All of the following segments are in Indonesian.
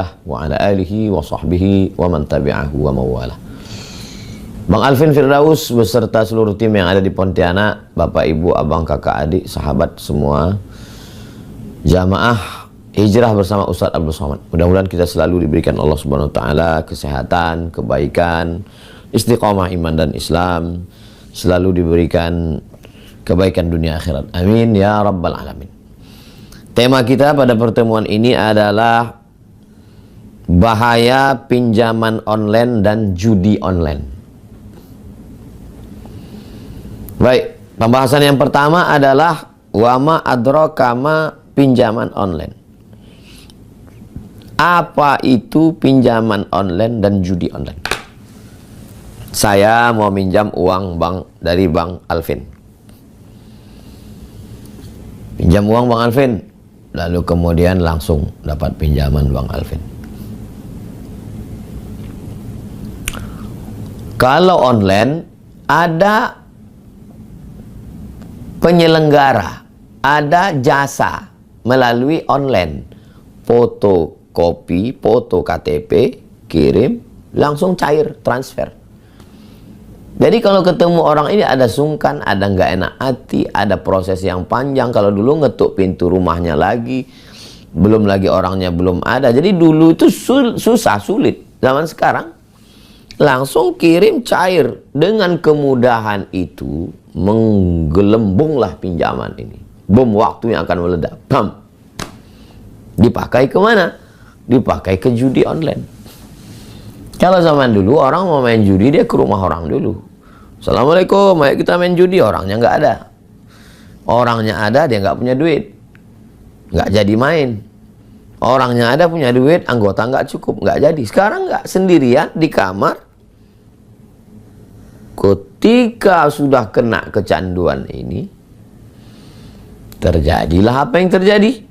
wa ala alihi wa sahbihi wa man tabi'ahu wa mawalah. Bang Alvin Firdaus beserta seluruh tim yang ada di Pontianak, Bapak Ibu, Abang, Kakak, Adik, sahabat semua, jamaah hijrah bersama Ustadz Abdul Somad. Mudah-mudahan kita selalu diberikan Allah Subhanahu wa taala kesehatan, kebaikan, istiqomah iman dan Islam, selalu diberikan kebaikan dunia akhirat. Amin ya rabbal alamin. Tema kita pada pertemuan ini adalah bahaya pinjaman online dan judi online. Baik, pembahasan yang pertama adalah wama adrokama pinjaman online. Apa itu pinjaman online dan judi online? Saya mau minjam uang dari Bang Alvin. Pinjam uang Bang Alvin, lalu kemudian langsung dapat pinjaman Bang Alvin. Kalau online ada penyelenggara, ada jasa melalui online, fotokopi, foto KTP, kirim, langsung cair, transfer. Jadi kalau ketemu orang ini ada sungkan, ada nggak enak hati, ada proses yang panjang. Kalau dulu ngetuk pintu rumahnya lagi, belum lagi orangnya belum ada. Jadi dulu itu susah, sulit. Zaman sekarang langsung kirim, cair. Dengan kemudahan itu menggelembunglah pinjaman ini. Bom waktu yang akan meledak. Bam. Dipakai kemana? Dipakai ke judi online. Kalau zaman dulu orang mau main judi, dia ke rumah orang dulu. Assalamualaikum, ayo kita main judi. Orangnya nggak ada. Orangnya ada, dia nggak punya duit, nggak jadi main. Orangnya ada, punya duit, anggota nggak cukup, nggak jadi. Sekarang nggak, sendirian di kamar. Ketika sudah kena kecanduan ini, terjadilah apa yang terjadi.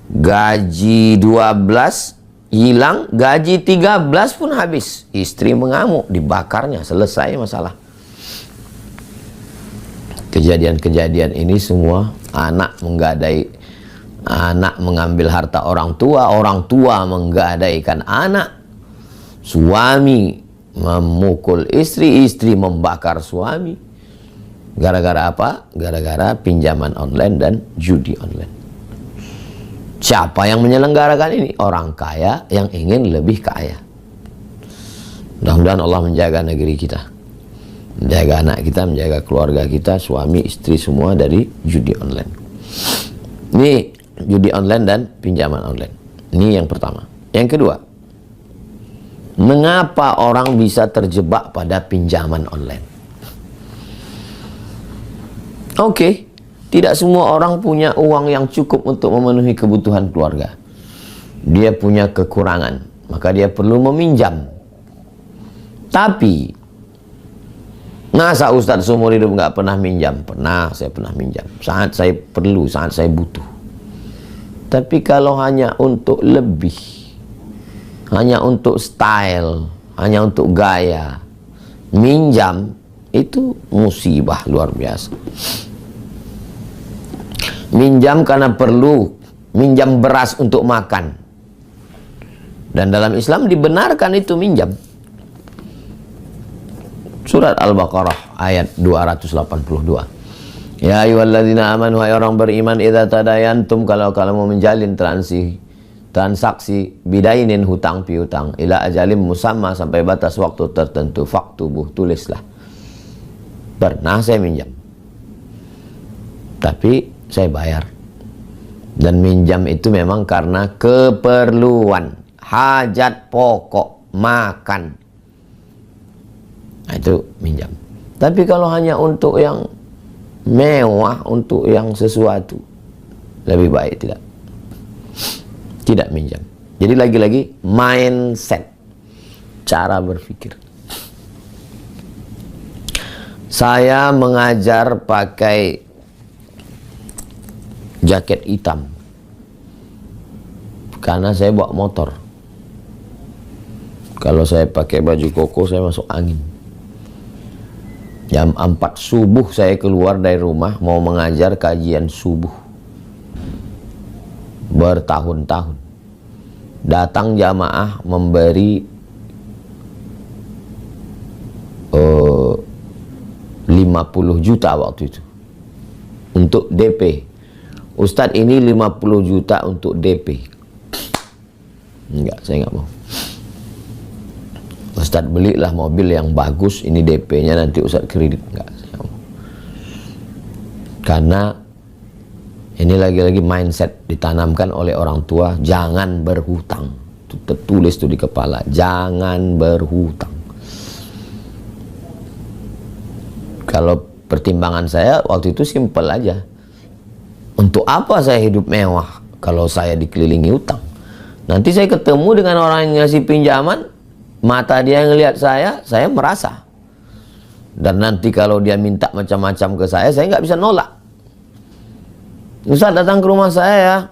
Gaji 12 hilang, gaji 13 pun habis. Istri mengamuk, dibakarnya, selesai masalah. Kejadian-kejadian ini semua anak menggadai, anak mengambil harta orang tua menggadaikan anak, suami memukul istri, istri membakar suami. Gara-gara apa? Gara-gara pinjaman online dan judi online. Siapa yang menyelenggarakan ini? Orang kaya yang ingin lebih kaya. Mudah-mudahan Allah menjaga negeri kita, menjaga anak kita, menjaga keluarga kita, suami, istri semua dari judi online. Ini judi online dan pinjaman online. Ini yang pertama. Yang kedua, mengapa orang bisa terjebak pada pinjaman online? Oke, tidak semua orang punya uang yang cukup untuk memenuhi kebutuhan keluarga. Dia punya kekurangan, maka dia perlu meminjam. Tapi, masa Ustadz seumur hidup nggak pernah minjam? Pernah, saya pernah minjam. Saat saya perlu, saat saya butuh. Tapi kalau hanya untuk lebih, hanya untuk style, hanya untuk gaya, minjam itu musibah luar biasa. Minjam karena perlu, minjam beras untuk makan, dan dalam Islam dibenarkan itu minjam. Surat Al-Baqarah ayat 282. Ya ayyuhalladzina amanu, hai orang beriman, idza tadayantum, kalau mau menjalin transaksi bidainin, hutang piutang, ila ajalim musamma, sampai batas waktu tertentu, faktubuh, tulislah. Pernah saya minjam, tapi saya bayar. Dan minjam itu memang karena keperluan, hajat pokok, makan. Nah, itu minjam. Tapi kalau hanya untuk yang mewah, untuk yang sesuatu, lebih baik tidak minjam. Jadi lagi-lagi mindset, cara berpikir. Saya mengajar pakai jaket hitam karena saya bawa motor. Kalau saya pakai baju koko, saya masuk angin. Jam 4 subuh saya keluar dari rumah mau mengajar kajian subuh bertahun-tahun. datang jamaah memberi 50 juta waktu itu untuk DP. Ustadz, ini 50 juta untuk DP. Enggak, saya nggak mau. Ustadz, belilah mobil yang bagus, ini DP-nya, nanti Ustadz kredit. Enggak, saya nggak mau. Karena ini lagi-lagi mindset ditanamkan oleh orang tua, jangan berhutang. Itu tertulis tuh di kepala, jangan berhutang. Kalau pertimbangan saya waktu itu simpel aja. Untuk apa saya hidup mewah kalau saya dikelilingi utang? Nanti saya ketemu dengan orang yang ngasih pinjaman, mata dia ngelihat saya merasa. Dan nanti kalau dia minta macam-macam ke saya nggak bisa nolak. Ustaz, datang ke rumah saya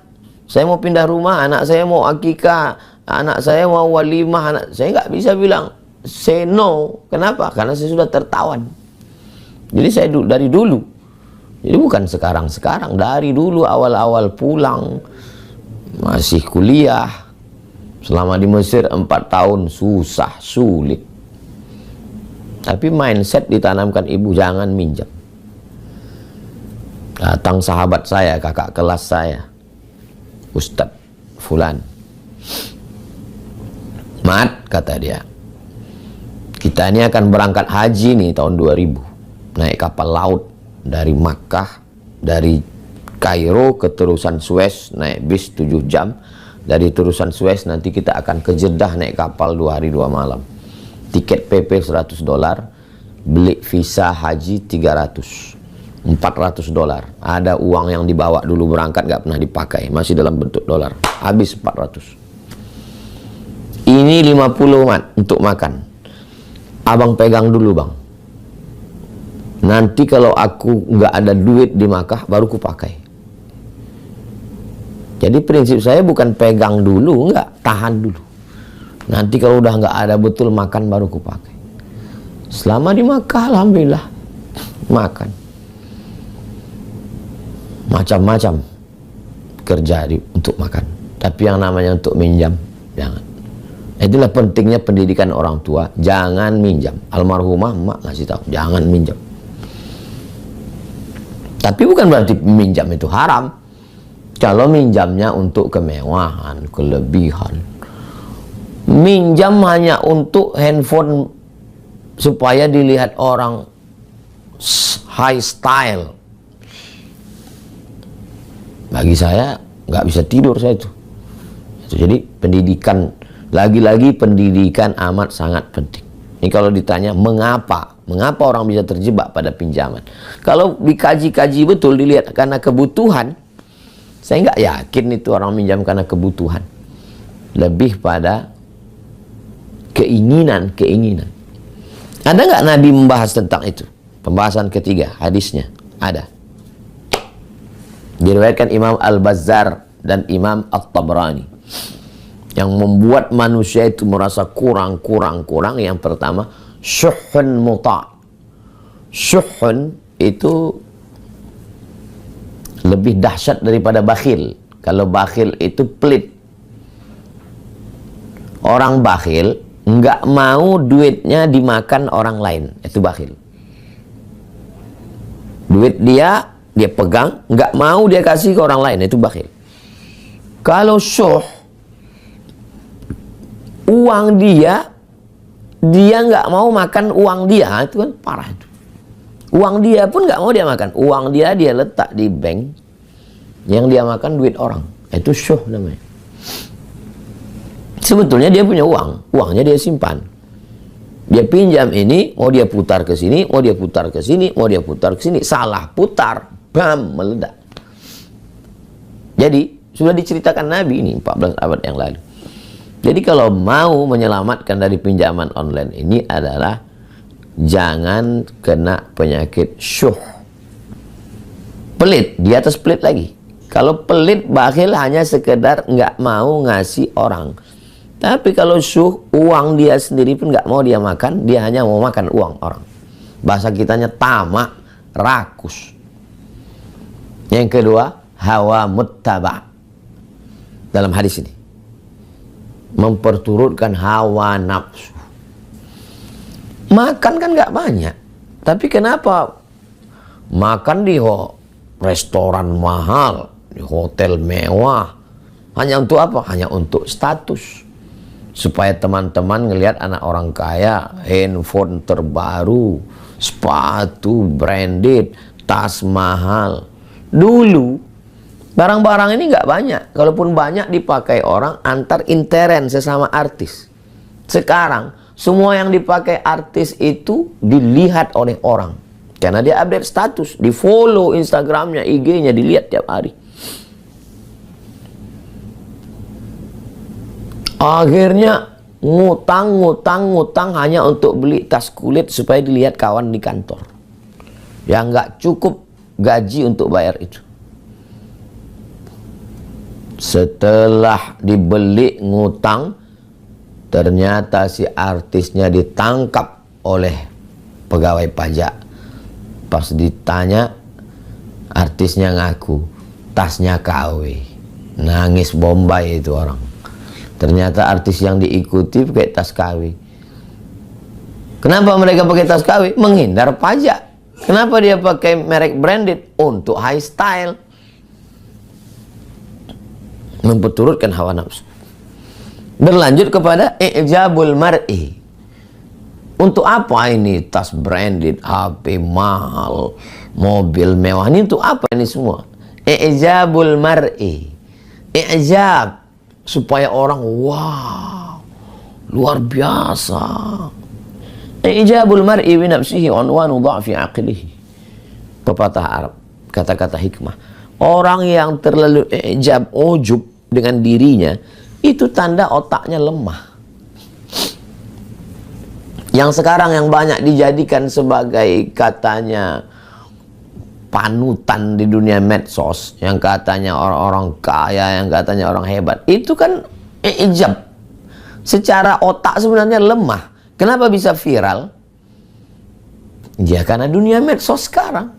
mau pindah rumah, anak saya mau akikah, anak saya mau walimah, saya nggak bisa bilang say no. Kenapa? Karena saya sudah tertawan. Jadi saya dari dulu, jadi bukan sekarang, dari dulu awal-awal pulang, masih kuliah, selama di Mesir 4 tahun, susah, sulit. Tapi mindset ditanamkan ibu, jangan minjam. Datang sahabat saya, kakak kelas saya, Ustadz Fulan. Mat, kata dia, kita ini akan berangkat haji nih tahun 2000. Naik kapal laut dari Makkah, dari Kairo ke terusan Suez, naik bis 7 jam. Dari terusan Suez nanti kita akan ke Jeddah naik kapal 2 hari 2 malam. Tiket PP $100, beli visa haji 300. $400. Ada uang yang dibawa dulu berangkat nggak pernah dipakai, masih dalam bentuk dolar, habis 400. Ini 50 mat untuk makan. Abang pegang dulu bang. Nanti kalau aku nggak ada duit di Makkah baru ku pakai. Jadi prinsip saya bukan pegang dulu, nggak, tahan dulu. Nanti kalau udah nggak ada betul makan baru ku pakai. Selama di Makkah alhamdulillah makan. Macam-macam kerja untuk makan, tapi yang namanya untuk minjam jangan. Itulah pentingnya pendidikan orang tua, jangan minjam. Almarhumah emak ngasih tahu jangan minjam, tapi bukan berarti minjam itu haram. Kalau minjamnya untuk kemewahan, kelebihan, minjam hanya untuk handphone supaya dilihat orang high style, bagi saya nggak bisa tidur saya itu. Jadi pendidikan, lagi-lagi pendidikan amat sangat penting. Ini kalau ditanya mengapa orang bisa terjebak pada pinjaman, kalau dikaji-kaji betul, dilihat karena kebutuhan, saya nggak yakin itu orang minjam karena kebutuhan, lebih pada keinginan. Ada nggak Nabi membahas tentang itu? Pembahasan ketiga, hadisnya ada. Diriwayatkan Imam Al-Bazzar dan Imam At-Tabrani. Yang membuat manusia itu merasa kurang. Yang pertama, syuhun muta'. Syuhun itu lebih dahsyat daripada bakhil. Kalau bakhil itu pelit. Orang bakhil nggak mau duitnya dimakan orang lain, itu bakhil. Duit dia pegang, nggak mau dia kasih ke orang lain, itu bakhil. Kalau syuh, uang dia nggak mau makan uang dia, itu kan parah itu. Uang dia pun nggak mau dia makan, uang dia letak di bank, yang dia makan duit orang, itu syuh namanya. Sebetulnya dia punya uang, uangnya dia simpan. Dia pinjam ini, mau dia putar ke sini, mau dia putar ke sini, mau dia putar ke sini, salah putar, bam, meledak. Jadi sudah diceritakan Nabi ini 14 abad yang lalu. Jadi kalau mau menyelamatkan dari pinjaman online ini adalah jangan kena penyakit syuh. Pelit, di atas pelit lagi. Kalau pelit, bakhil hanya sekedar nggak mau ngasih orang. Tapi kalau syuh, uang dia sendiri pun nggak mau dia makan, dia hanya mau makan uang orang. Bahasa kitanya tamak, rakus. Yang kedua, hawa muttaba. Dalam hadis ini, memperturutkan hawa nafsu. Makan kan nggak banyak, tapi kenapa makan di restoran mahal, di hotel mewah? Hanya untuk apa? Hanya untuk status. Supaya teman-teman ngelihat anak orang kaya, handphone terbaru, sepatu branded, tas mahal. Dulu barang-barang ini nggak banyak. Kalaupun banyak dipakai orang antar intern sesama artis. Sekarang semua yang dipakai artis itu dilihat oleh orang. Karena dia update status, di follow Instagramnya, IG-nya, dilihat tiap hari. Akhirnya ngutang hanya untuk beli tas kulit supaya dilihat kawan di kantor. Yang nggak cukup gaji untuk bayar itu. Setelah dibeli ngutang, ternyata si artisnya ditangkap oleh pegawai pajak. Pas ditanya, artisnya ngaku tasnya KW. Nangis Bombay itu orang. Ternyata artis yang diikuti pakai tas KW. Kenapa mereka pakai tas KW? Menghindar pajak. Kenapa dia pakai merek branded? Untuk high style. Memperturutkan hawa nafsu. Berlanjut kepada i'jabul mar'i. Untuk apa ini tas branded, HP mahal, mobil mewah? Ini untuk apa ini semua? I'jabul mar'i. I'jab, supaya orang wow, luar biasa. I'jabul mar'i bi nafsihi unwanu dha'fi aqlihi. Pepatah Arab, kata-kata hikmah. Orang yang terlalu i'jab, ujub dengan dirinya, itu tanda otaknya lemah. Yang sekarang yang banyak dijadikan sebagai katanya panutan di dunia medsos, yang katanya orang-orang kaya, yang katanya orang hebat, itu kan ijab. Secara otak sebenarnya lemah. Kenapa bisa viral? Ya karena dunia medsos sekarang.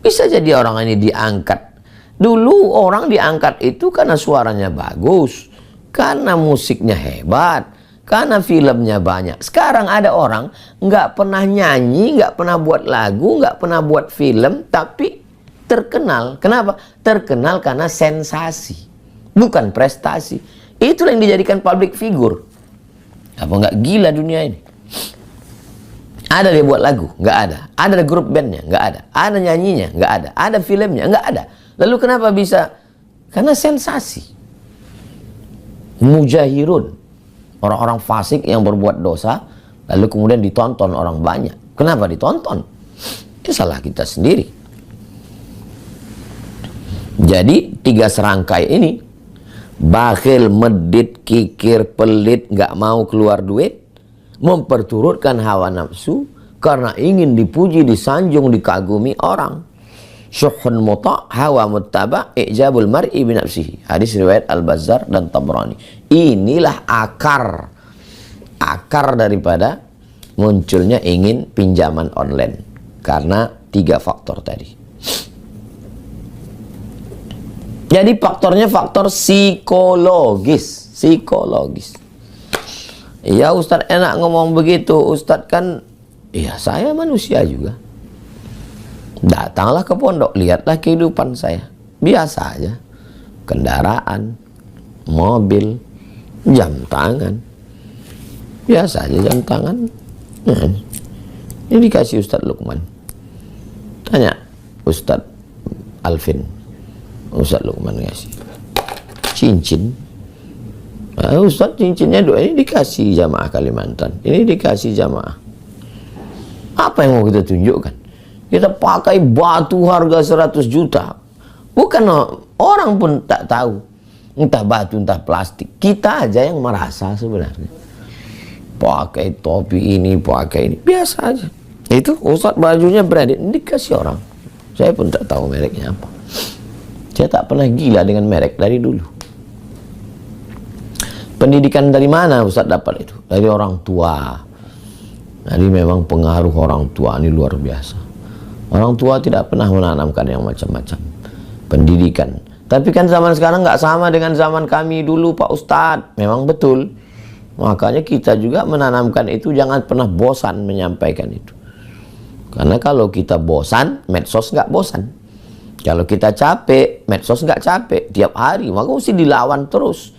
Bisa jadi orang ini diangkat. Dulu orang diangkat itu karena suaranya bagus, karena musiknya hebat, karena filmnya banyak. Sekarang ada orang nggak pernah nyanyi, nggak pernah buat lagu, nggak pernah buat film, tapi terkenal. Kenapa? Terkenal karena sensasi, bukan prestasi. Itulah yang dijadikan public figure. Apa nggak gila dunia ini? Ada dia buat lagu? Nggak ada. Ada grup bandnya? Nggak ada. Ada nyanyinya? Nggak ada. Ada filmnya? Nggak ada. Lalu kenapa bisa? Karena sensasi. Mujahirun, orang-orang fasik yang berbuat dosa, lalu kemudian ditonton orang banyak. Kenapa ditonton? Itu salah kita sendiri. Jadi 3 serangkai ini, bakhil, medit, kikir, pelit, nggak mau keluar duit, memperturutkan hawa nafsu karena ingin dipuji, disanjung, dikagumi orang. Syuhun muta' hawa muttaba' i'jabul mar'i binafsihi. Hadis riwayat Al-Bazzar dan Tabrani. Inilah akar daripada munculnya ingin pinjaman online, karena 3 faktor tadi. Jadi faktornya faktor psikologis. Ya Ustadz enak ngomong begitu, Ustadz kan, ya saya manusia juga. Datanglah ke pondok, lihatlah kehidupan saya. Biasa aja. Kendaraan, mobil, jam tangan. Biasa aja jam tangan. Ini dikasih Ustadz Lukman. Tanya Ustadz Alvin. Ustadz Lukman ngasih cincin. Nah, Ustadz cincinnya dua ini dikasih jamaah Kalimantan. Ini dikasih jamaah. Apa yang mau kita tunjukkan? Kita pakai batu harga 100 juta. Bukan orang pun tak tahu. Entah batu, entah plastik. Kita aja yang merasa sebenarnya. Pakai topi ini, pakai ini. Biasa aja. Itu Ustadz bajunya branded. Dikasih orang. Saya pun tak tahu mereknya apa. Saya tak pernah gila dengan merek dari dulu. Pendidikan dari mana Ustadz dapat itu? Dari orang tua. Jadi memang pengaruh orang tua ini luar biasa. Orang tua tidak pernah menanamkan yang macam-macam. Pendidikan. Tapi kan zaman sekarang nggak sama dengan zaman kami dulu Pak Ustadz. Memang betul. Makanya kita juga menanamkan itu, jangan pernah bosan menyampaikan itu. Karena kalau kita bosan, medsos nggak bosan. Kalau kita capek, medsos nggak capek. Tiap hari, maka mesti dilawan terus.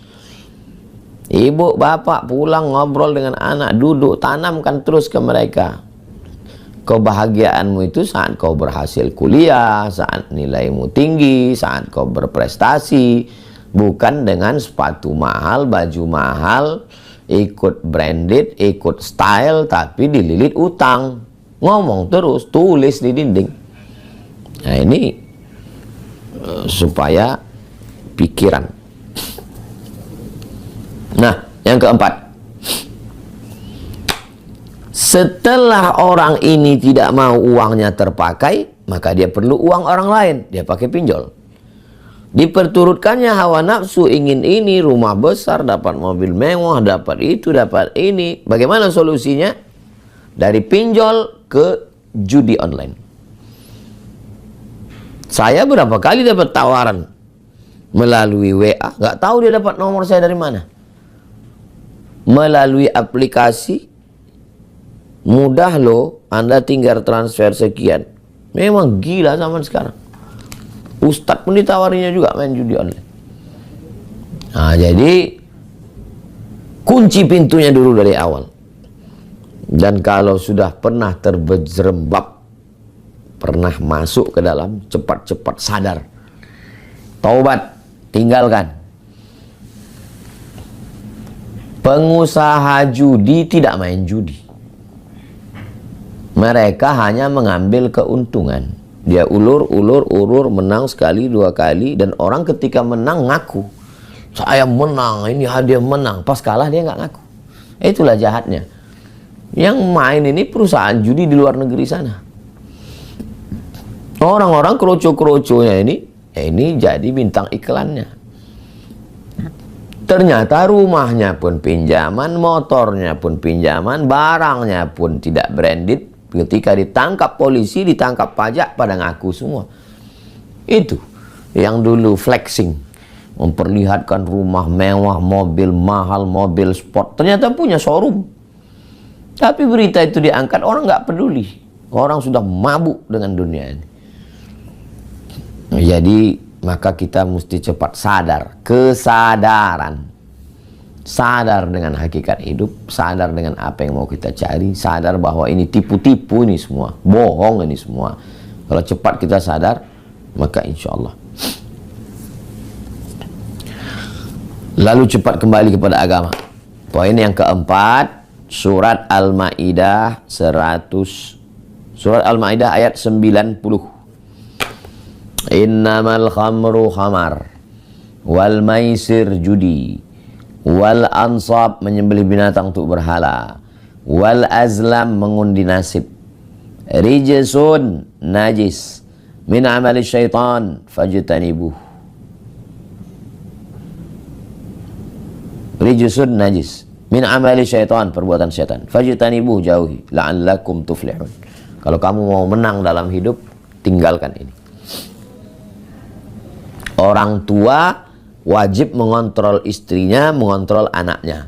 Ibu, bapak pulang ngobrol dengan anak, duduk, tanamkan terus ke mereka. Kebahagiaanmu itu saat kau berhasil kuliah, saat nilaimu tinggi, saat kau berprestasi. Bukan dengan sepatu mahal, baju mahal, ikut branded, ikut style, tapi dililit utang. Ngomong terus, tulis di dinding. Nah ini supaya pikiran. Nah, yang keempat, setelah orang ini tidak mau uangnya terpakai, maka dia perlu uang orang lain, dia pakai pinjol. Diperturutkannya hawa nafsu, ingin ini, rumah besar, dapat mobil mewah, dapat itu, dapat ini. Bagaimana solusinya? Dari pinjol ke judi online. Saya berapa kali dapat tawaran melalui WA, nggak tahu dia dapat nomor saya dari mana. Melalui aplikasi, mudah loh, Anda tinggal transfer sekian. Memang gila zaman sekarang. Ustadz pun ditawarinya juga main judi online. Nah, jadi kunci pintunya dulu dari awal. Dan kalau sudah pernah terjerembab, pernah masuk ke dalam, cepat-cepat sadar. Taubat, tinggalkan. Pengusaha judi tidak main judi. Mereka hanya mengambil keuntungan. Dia ulur, menang sekali, 2 kali. Dan orang ketika menang ngaku, saya menang, ini hadiah menang. Pas kalah dia nggak ngaku. Itulah jahatnya. Yang main ini perusahaan judi di luar negeri sana. Orang-orang kroco-kroconya ini jadi bintang iklannya. Ternyata rumahnya pun pinjaman, motornya pun pinjaman, barangnya pun tidak branded. Ketika ditangkap polisi, ditangkap pajak, pada ngaku semua. Itu yang dulu flexing, memperlihatkan rumah mewah, mobil mahal, mobil sport, ternyata punya showroom. Tapi berita itu diangkat, orang nggak peduli. Orang sudah mabuk dengan dunia ini. Jadi maka kita mesti cepat sadar, kesadaran. Sadar dengan hakikat hidup, sadar dengan apa yang mau kita cari, sadar bahwa ini tipu-tipu ini semua, bohong ini semua. Kalau cepat kita sadar, maka insya Allah. Lalu cepat kembali kepada agama. Poin yang keempat, surat Al-Maidah 100, surat Al-Maidah ayat 90. Innamal khamru khamar, wal maisir judi, wal ansab menyembelih binatang untuk berhala, wal azlam mengundi nasib, rijsun najis, min amali syaitan fajtanibuh. Rijsun najis, min amali syaitan, perbuatan syaitan, fajtanibuh, jauhi, la'allakum tuflihun. Kalau kamu mau menang dalam hidup, tinggalkan ini. Orang tua wajib mengontrol istrinya, mengontrol anaknya.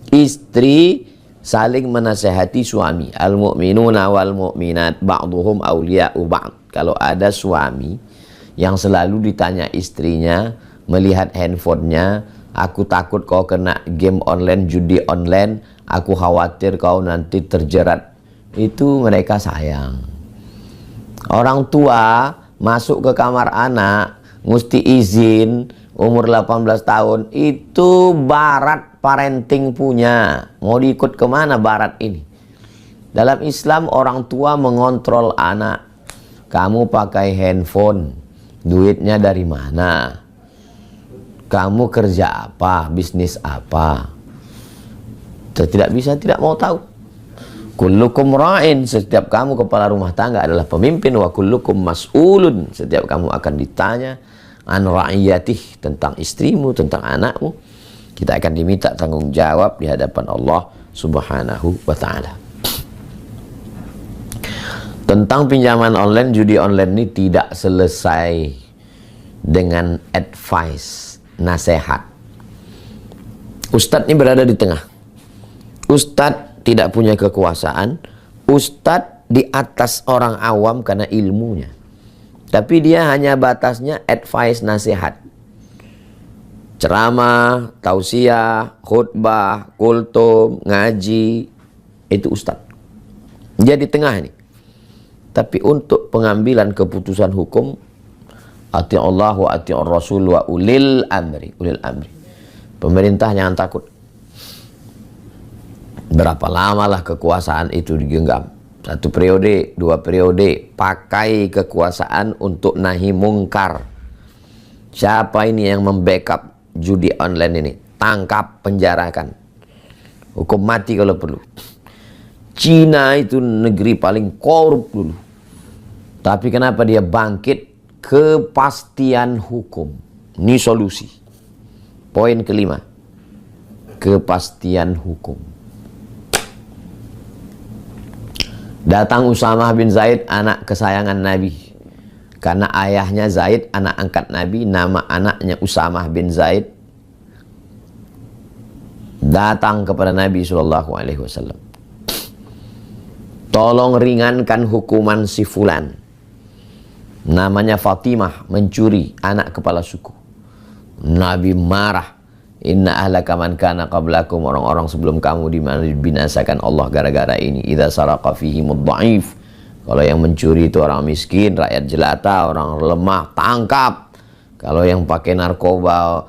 Istri saling menasehati suami. Al-mu'minuna wal mu'minat ba'duhum awliya'u ba'd. Kalau ada suami yang selalu ditanya istrinya, melihat handphonenya, aku takut kau kena game online, judi online, aku khawatir kau nanti terjerat. Itu mereka sayang. Orang tua masuk ke kamar anak, mesti izin. Umur 18 tahun itu barat parenting punya. Mau diikut kemana barat ini? Dalam Islam orang tua mengontrol anak. Kamu pakai handphone, duitnya dari mana? Kamu kerja apa? Bisnis apa? Tidak bisa, tidak mau tahu. Kullukum ra'in, setiap kamu kepala rumah tangga adalah pemimpin. Wa kullukum mas'ulun, setiap kamu akan ditanya an ra'iyatih, tentang istrimu, tentang anakmu. Kita akan diminta tanggung jawab di hadapan Allah Subhanahu wa ta'ala. Tentang pinjaman online, judi online ini tidak selesai dengan advice, nasihat. Ustadz ini berada di tengah. Ustadz tidak punya kekuasaan, ustadz di atas orang awam karena ilmunya. Tapi dia hanya batasnya advice, nasihat. Ceramah, tausiah, khutbah, kultum, ngaji, itu ustadz. Dia di tengah ini. Tapi untuk pengambilan keputusan hukum, ati'ullah wa ati'ur rasul wa ulil amri. Ulil amri. Pemerintah jangan takut. Berapa lamalah kekuasaan itu digenggam? 1 periode, 2 periode, pakai kekuasaan untuk nahi mungkar. Siapa ini yang membackup judi online ini? Tangkap, penjarakan. Hukum mati kalau perlu. Cina itu negeri paling korup dulu. Tapi kenapa dia bangkit? Kepastian hukum. Ini solusi. Poin kelima. Kepastian hukum. Datang Usamah bin Zaid, anak kesayangan Nabi. Karena ayahnya Zaid, anak angkat Nabi, nama anaknya Usamah bin Zaid. Datang kepada Nabi SAW. Tolong ringankan hukuman si fulan. Namanya Fatimah, mencuri, anak kepala suku. Nabi marah. Inna ahlaka man kana qablakum, orang-orang sebelum kamu dibinasakan Allah gara-gara ini. Idza saraqa fihimud dha'if, kalau yang mencuri itu orang miskin, rakyat jelata, orang lemah, tangkap. Kalau yang pakai narkoba,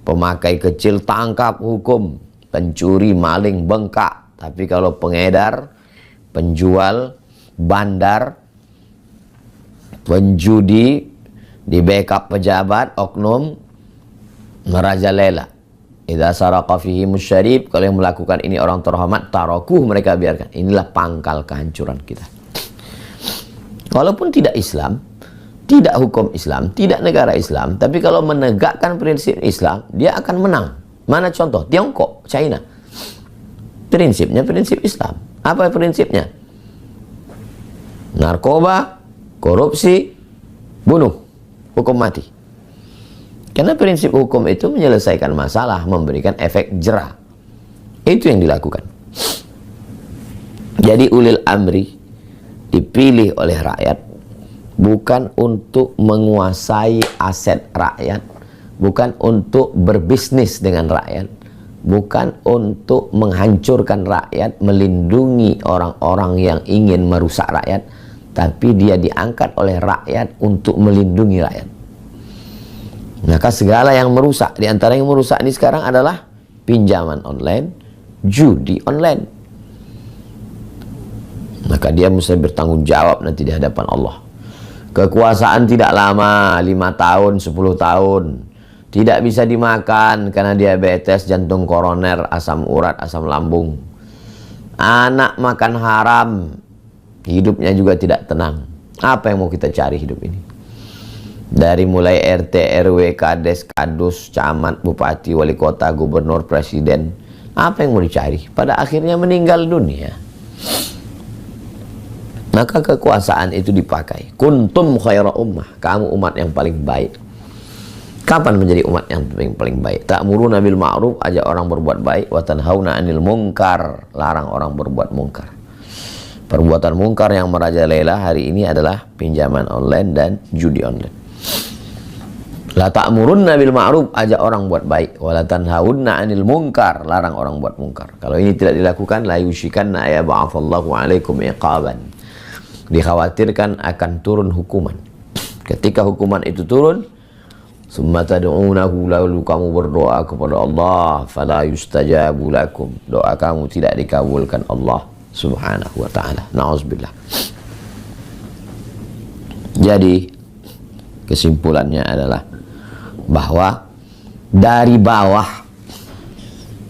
pemakai kecil, tangkap, hukum. Pencuri, maling, bengkak. Tapi kalau pengedar, penjual, bandar, penjudi, di backup pejabat, oknum, merajalela. Idza saraqa fihi musyarib, kalau yang melakukan ini orang terhormat, tarakuh, mereka biarkan. Inilah pangkal kehancuran kita. Walaupun tidak Islam, tidak hukum Islam, tidak negara Islam, tapi kalau menegakkan prinsip Islam, dia akan menang. Mana contoh? Tiongkok, China. Prinsipnya prinsip Islam. Apa prinsipnya? Narkoba, korupsi, bunuh, hukum mati. Karena prinsip hukum itu menyelesaikan masalah, memberikan efek jera. Itu yang dilakukan. Jadi ulil amri dipilih oleh rakyat bukan untuk menguasai aset rakyat, bukan untuk berbisnis dengan rakyat, bukan untuk menghancurkan rakyat, melindungi orang-orang yang ingin merusak rakyat, tapi dia diangkat oleh rakyat untuk melindungi rakyat. Maka segala yang merusak, di antara yang merusak ini sekarang adalah pinjaman online, judi online. Maka dia mesti bertanggung jawab nanti di hadapan Allah. Kekuasaan tidak lama, 5 tahun, 10 tahun. Tidak bisa dimakan karena diabetes, jantung koroner, asam urat, asam lambung. Anak makan haram, hidupnya juga tidak tenang. Apa yang mau kita cari hidup ini? Dari mulai RT, RW, Kades, Kadus, Camat, Bupati, Wali Kota, Gubernur, Presiden. Apa yang mau dicari? Pada akhirnya meninggal dunia. Maka kekuasaan itu dipakai. Kuntum khaira ummah. Kamu umat yang paling baik. Kapan menjadi umat yang paling baik? Ta'muruna bil ma'ruf, ajak orang berbuat baik. Wa tanhauna 'anil munkar, larang orang berbuat mungkar. Perbuatan mungkar yang merajalela hari ini adalah pinjaman online dan judi online. La ta'murunna bil ma'ruf, ajak orang buat baik. Wa la tanhauna 'anil munkar, larang orang buat mungkar. Kalau ini tidak dilakukan, la yushikanna ya ba'athallahu 'alaikum iqaban. Dikhawatirkan akan turun hukuman. Ketika hukuman itu turun, summa tad'unahu, lalu kamu berdoa kepada Allah, fala yustajabu lakum, doa kamu tidak dikabulkan Allah Subhanahu wa ta'ala. Na'udzubillah. Jadi kesimpulannya adalah bahwa dari bawah,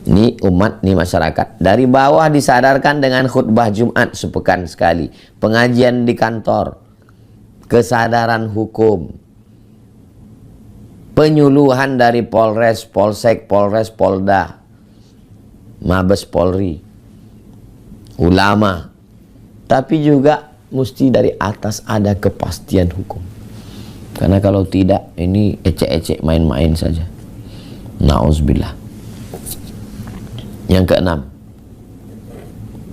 ini umat, ini masyarakat, dari bawah disadarkan dengan khutbah Jumat sepekan sekali, pengajian di kantor, kesadaran hukum, penyuluhan dari Polres, Polsek, Polres, Polda, Mabes Polri, ulama. Tapi juga mesti dari atas ada kepastian hukum. Karena kalau tidak, ini ecek-ecek, main-main saja. Na'udzubillah. Yang keenam,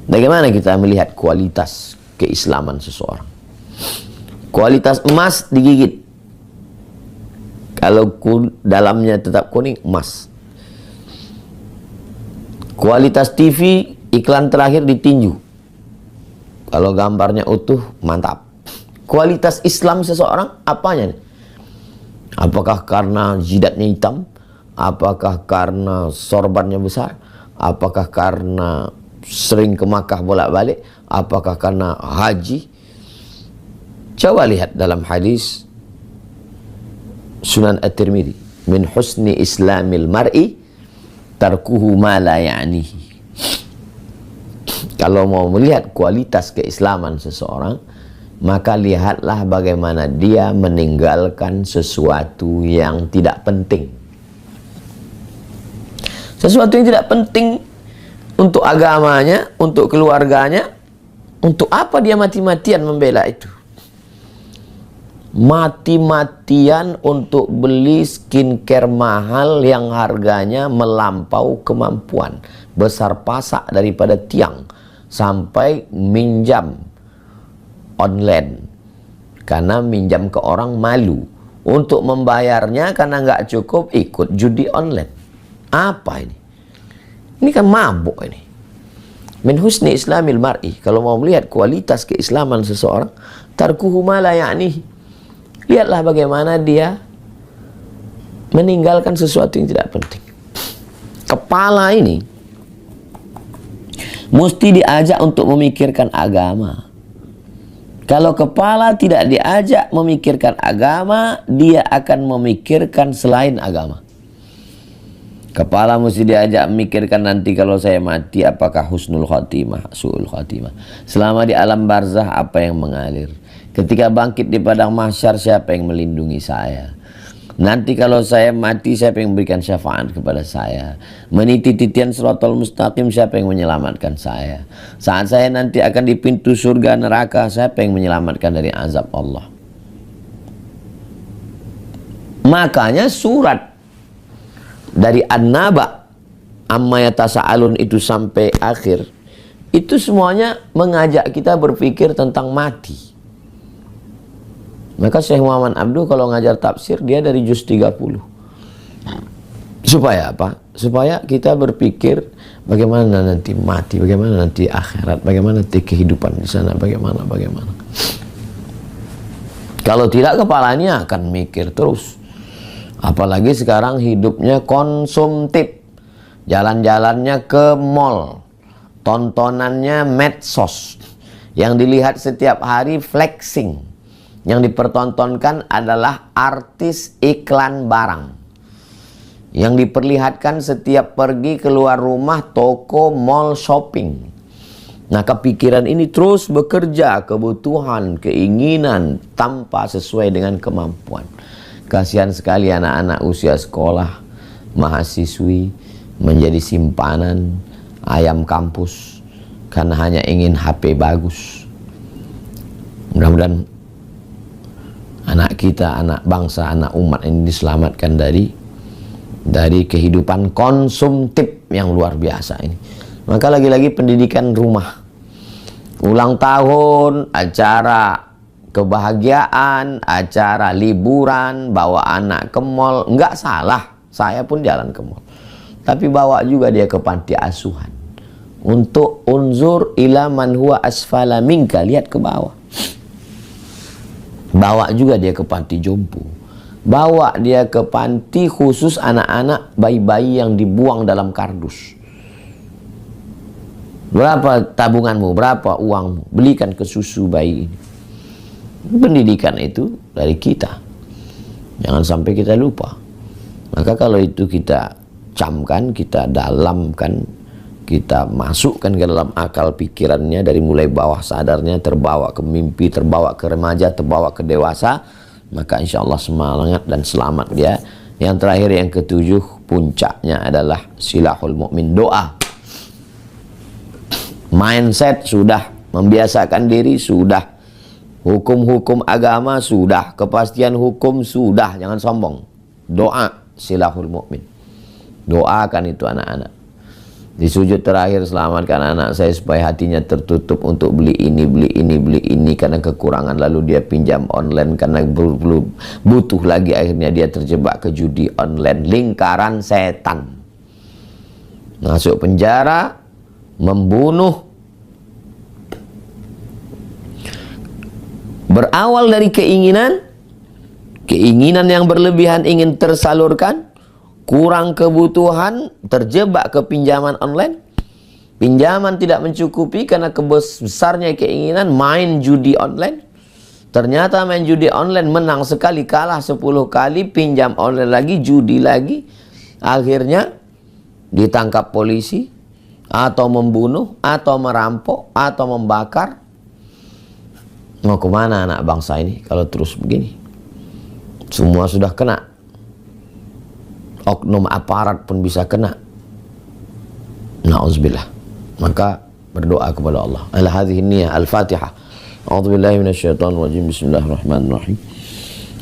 Bagaimana kita melihat kualitas keislaman seseorang? Kualitas emas digigit, kalau dalamnya tetap kuning, emas. Kualitas TV iklan terakhir ditinju, kalau gambarnya utuh, mantap. Kualitas Islam seseorang apanya nih? Apakah karena jidatnya hitam? Apakah karena sorbannya besar? Apakah karena sering ke Makkah bolak-balik? Apakah karena haji? Coba lihat dalam hadis Sunan At-Tirmidzi, min husni islamil mar'i tarkuhu ma la ya'nihi. Kalau mau melihat kualitas keislaman seseorang, maka lihatlah bagaimana dia meninggalkan sesuatu yang tidak penting. Sesuatu yang tidak penting untuk agamanya, untuk keluarganya. Untuk apa dia mati-matian membela itu? Mati-matian untuk beli skincare mahal yang harganya melampau kemampuan, besar pasak daripada tiang, sampai minjam online karena minjam ke orang malu, untuk membayarnya karena nggak cukup ikut judi online. Apa ini? Ini kan mabuk ini. Min husni islamil mar'i, kalau mau melihat kualitas keislaman seseorang, tarkuhu ma la ya'nihi. Lihatlah bagaimana dia meninggalkan sesuatu yang tidak penting. Kepala ini mesti diajak untuk memikirkan agama. Kalau kepala tidak diajak memikirkan agama, dia akan memikirkan selain agama. Kepala mesti diajak memikirkan, nanti kalau saya mati apakah husnul khatimah, su'ul khatimah. Selama di alam barzah apa yang mengalir. Ketika bangkit di padang mahsyar, siapa yang melindungi saya? Nanti kalau saya mati, siapa yang memberikan syafaat kepada saya? Meniti titian siratal mustaqim, siapa yang menyelamatkan saya? Saat saya nanti akan di pintu surga neraka, siapa yang menyelamatkan dari azab Allah? Makanya surat dari An-Naba amma yatasa'alun itu sampai akhir, itu semuanya mengajak kita berpikir tentang mati. Maka Syekh Muhammad Abduh kalau ngajar tafsir, dia dari juz 30. Supaya apa? Supaya kita berpikir bagaimana nanti mati, bagaimana nanti akhirat, bagaimana nanti kehidupan di sana, bagaimana. Kalau tidak, kepalanya akan mikir terus. Apalagi sekarang hidupnya konsumtif. Jalan-jalannya ke mall, tontonannya medsos. Yang dilihat setiap hari flexing. Yang dipertontonkan adalah artis iklan barang. Yang diperlihatkan setiap pergi keluar rumah, toko, mall, shopping. Nah, kepikiran ini terus bekerja, kebutuhan, keinginan tanpa sesuai dengan kemampuan. Kasihan sekali anak-anak usia sekolah, mahasiswi menjadi simpanan ayam kampus karena hanya ingin HP bagus. Mudah-mudahan anak kita, anak bangsa, anak umat ini diselamatkan dari kehidupan konsumtif yang luar biasa ini. Maka lagi-lagi pendidikan rumah, ulang tahun, acara kebahagiaan, acara liburan, bawa anak ke mall, enggak salah, saya pun jalan ke mall. Tapi bawa juga dia ke panti asuhan. Untuk unzur ila man huwa asfala minka, lihat ke bawah. Bawa juga dia ke panti jompo. Bawa dia ke panti khusus anak-anak bayi-bayi yang dibuang dalam kardus. Berapa tabunganmu? Berapa uangmu? Belikan ke susu bayi ini. Pendidikan itu dari kita. Jangan sampai kita lupa. Maka kalau itu kita camkan, kita dalamkan, kita masukkan ke dalam akal pikirannya, dari mulai bawah sadarnya, terbawa ke mimpi, terbawa ke remaja, terbawa ke dewasa, maka insya Allah semangat dan selamat dia. Yang terakhir, yang ketujuh, puncaknya adalah silahul mukmin, doa. Mindset sudah, membiasakan diri sudah, hukum-hukum agama sudah, kepastian hukum sudah, jangan sombong. Doa silahul mukmin. Doakan itu anak-anak. Di sujud terakhir, selamatkan anak saya supaya hatinya tertutup untuk beli ini, beli ini, beli ini karena kekurangan. Lalu dia pinjam online karena butuh lagi. Akhirnya dia terjebak ke judi online. Lingkaran setan. Masuk penjara, membunuh. Berawal dari keinginan yang berlebihan ingin tersalurkan, kurang kebutuhan, terjebak ke pinjaman online. Pinjaman tidak mencukupi karena besarnya keinginan main judi online. Ternyata main judi online menang sekali, kalah 10 kali, pinjam online lagi, judi lagi. Akhirnya ditangkap polisi, atau membunuh, atau merampok, atau membakar. Mau kemana anak bangsa ini kalau terus begini? Semua sudah kena. Oknum aparat pun bisa kena. Na'udzubillah. Maka berdoa kepada Allah. Al-hadhihi niyah al-Fatihah. A'udzubillahi minasyaitonir rajim. Bismillahirrahmanirrahim.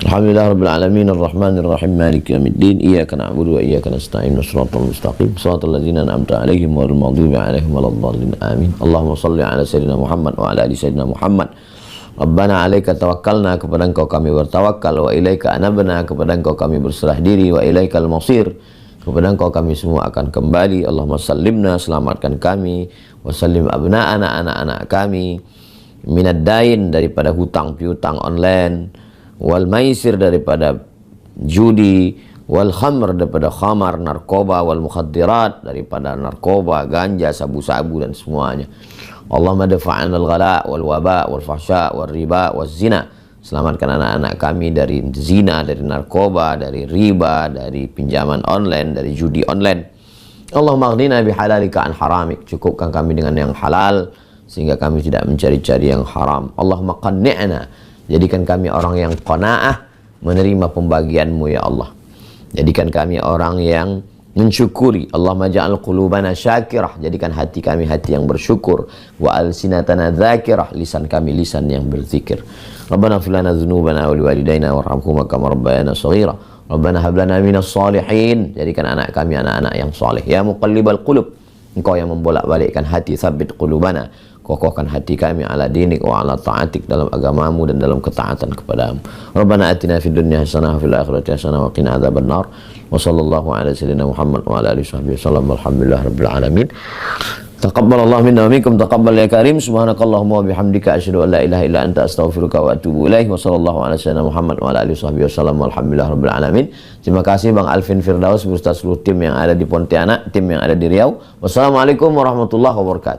Alhamdulillah rabbil alamin arrahmanir rahim maliki yaumiddin iyyaka na'budu wa iyyaka nasta'in shiratal mustaqim shiratal ladzina an'amta 'alaihim ghairil maghdubi 'alaihim waladdallin amin. Allahumma shalli 'ala sayyidina Muhammad wa 'ala ali sayyidina Muhammad. Rabbana alaika tawakkalna, kepada Engkau kami bertawakal, wa ilaika anabna, kepada Engkau kami berserah diri, wa ilaikal masir, kepada Engkau kami semua akan kembali. Allahumma sallimna, selamatkan kami, wa sallim abna'ana, anak-anak kami, minad dain, daripada hutang piutang online, wal maisir, daripada judi, wal khamr, daripada khamar, narkoba, wal mukhaddirat, daripada narkoba, ganja, sabu-sabu dan semuanya. Allahumma dafa'an al-ghala wal waba wal fahsya wal riba wal zina. Selamatkan anak-anak kami dari zina, dari narkoba, dari riba, dari pinjaman online, dari judi online. Allahumma aghnina bihalalika an haramik. Cukupkan kami dengan yang halal sehingga kami tidak mencari-cari yang haram. Allahumma qanni'na. Jadikan kami orang yang qanaah, menerima pembagianmu ya Allah. Jadikan kami orang yang mensyukuri. Allahumma ja'al qulubana syakirah, jadikan hati kami hati yang bersyukur. Wa alsinatana dzakirah, lisan kami lisan yang berzikir. Rabbana ighfir lana dzunubana wa liwalidayna warhamhuma kama rabbayana shaghira. Rabbana hab lana minas shalihin, jadikan anak kami anak-anak yang saleh. Ya muqallibal qulub, Engkau yang membolak-balikkan hati, tsabbit qulubana, kokohkan hati kami ala dinik wa ala ta'atik, dalam agamamu dan dalam ketaatan kepadamu. Rabbana atina fid dunya hasanah wa fil akhirati hasanah wa qina adzabannar. Wa sallallahu ala sayyidina Muhammad wa ala alihi wasallam. Alhamdulillah rabbil alamin. Taqabbalallahu minna wa minkum, taqabbal ya karim. Subhanakallahumma wa bihamdika asyhadu an la ilaha illa anta astaghfiruka wa atubu ilaik. Wa sallallahu ala sayyidina Muhammad wa ala alihi wasallam. Alhamdulillah rabbil alamin. Terima kasih Bang Alvin Firdaus beserta seluruh tim yang ada di Pontianak, tim yang ada di Riau. Wassalamualaikum warahmatullahi wabarakatuh.